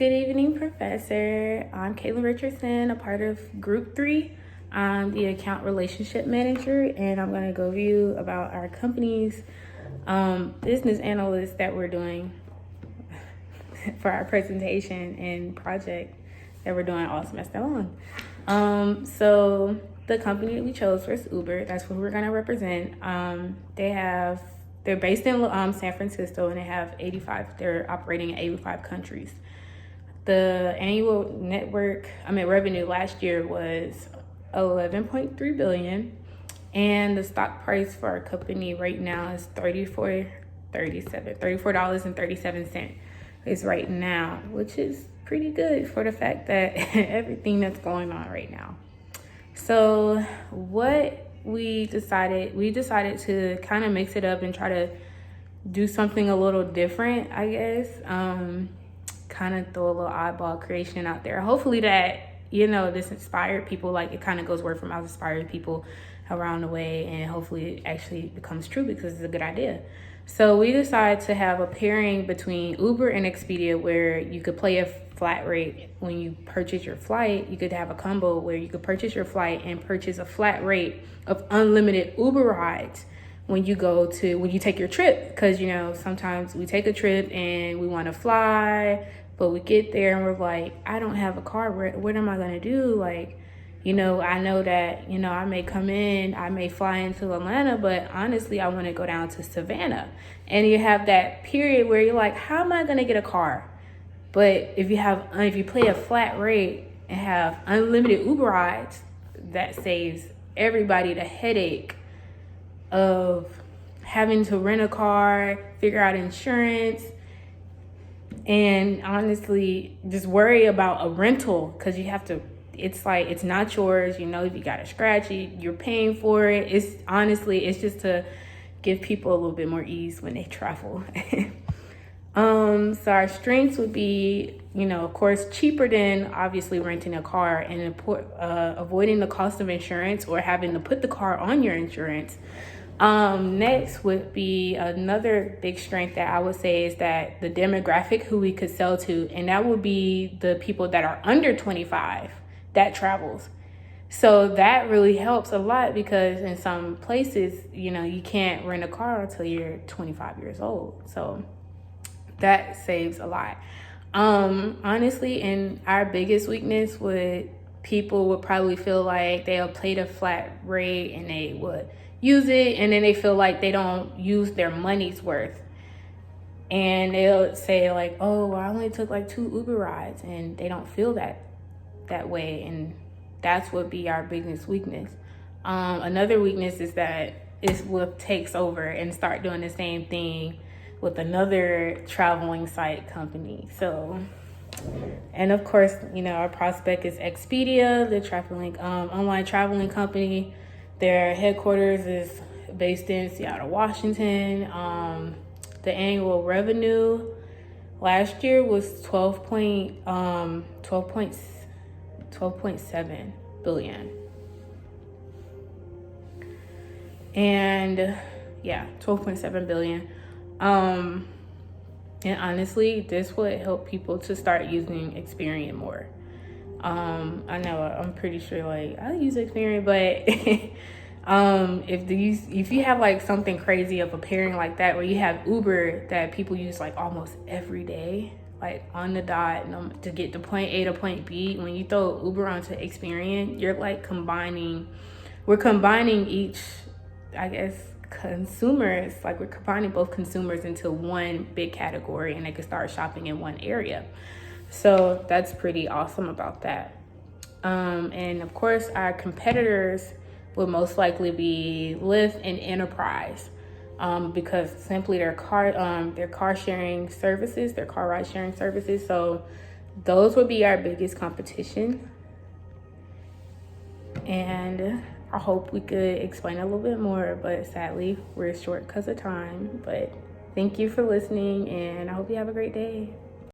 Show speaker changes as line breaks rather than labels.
Good evening, Professor. I'm Caitlin Richardson, a part of Group 3. I'm the Account Relationship Manager, and I'm going to go over you about our company's business analyst that we're doing for our presentation and project that we're doing all semester long. So the company that we chose was Uber. That's who we're going to represent. They're based in San Francisco, and they're operating in 85 countries. The annual revenue last year was $11.3 billion, and the stock price for our company right now is $34.37 is right now, which is pretty good for the fact that everything that's going on right now. So what we decided to kind of mix it up and try to do something a little different, I guess. Kind of throw a little oddball creation out there. Hopefully that, this inspired people. Like, it kind of goes word for mouth, inspired people around the way, and hopefully it actually becomes true because it's a good idea. So we decided to have a pairing between Uber and Expedia where you could play a flat rate when you purchase your flight. You could have a combo where you could purchase your flight and purchase a flat rate of unlimited Uber rides when you take your trip. Because, sometimes we take a trip and we want to fly, but we get there and we're like, I don't have a car. What am I going to do? Like, I know that, I may fly into Atlanta, but honestly, I want to go down to Savannah. And you have that period where you're like, how am I going to get a car? But if you play a flat rate and have unlimited Uber rides, that saves everybody the headache of having to rent a car, figure out insurance, and honestly just worry about a rental, because it's not yours. If you got to scratch it, you're paying for it. It's just to give people a little bit more ease when they travel. So our strengths would be, of course, cheaper than obviously renting a car, and avoiding the cost of insurance or having to put the car on your insurance. Next would be another big strength that I would say is that the demographic who we could sell to, and that would be the people that are under 25 that travels. So that really helps a lot, because in some places, you can't rent a car until you're 25 years old. So that saves a lot. Honestly, and our biggest weakness people would probably feel like they'll play the flat rate and they would use it, and then they feel like they don't use their money's worth. And they'll say like, oh, well, I only took like 2 Uber rides, and they don't feel that way. And that's what be our biggest weakness. Another weakness is that what takes over and start doing the same thing with another traveling site company. So, and of course, our prospect is Expedia, the online traveling company. Their headquarters is based in Seattle, Washington. The annual revenue last year was 12.7 billion. And 12.7 billion. And honestly, this would help people to start using Experian more. I know I'm pretty sure I use Experian, but if you have like something crazy of a pairing like that, where you have Uber that people use like almost every day, like on the dot, to get to point A to point B, when you throw Uber onto Experian, you're like we're combining each, I guess, consumers, like we're combining both consumers into one big category, and they can start shopping in one area. So that's pretty awesome about that. And of course, our competitors will most likely be Lyft and Enterprise, because simply their car sharing services, their car ride sharing services. So those would be our biggest competition. And I hope we could explain a little bit more, but sadly we're short because of time. But thank you for listening, and I hope you have a great day.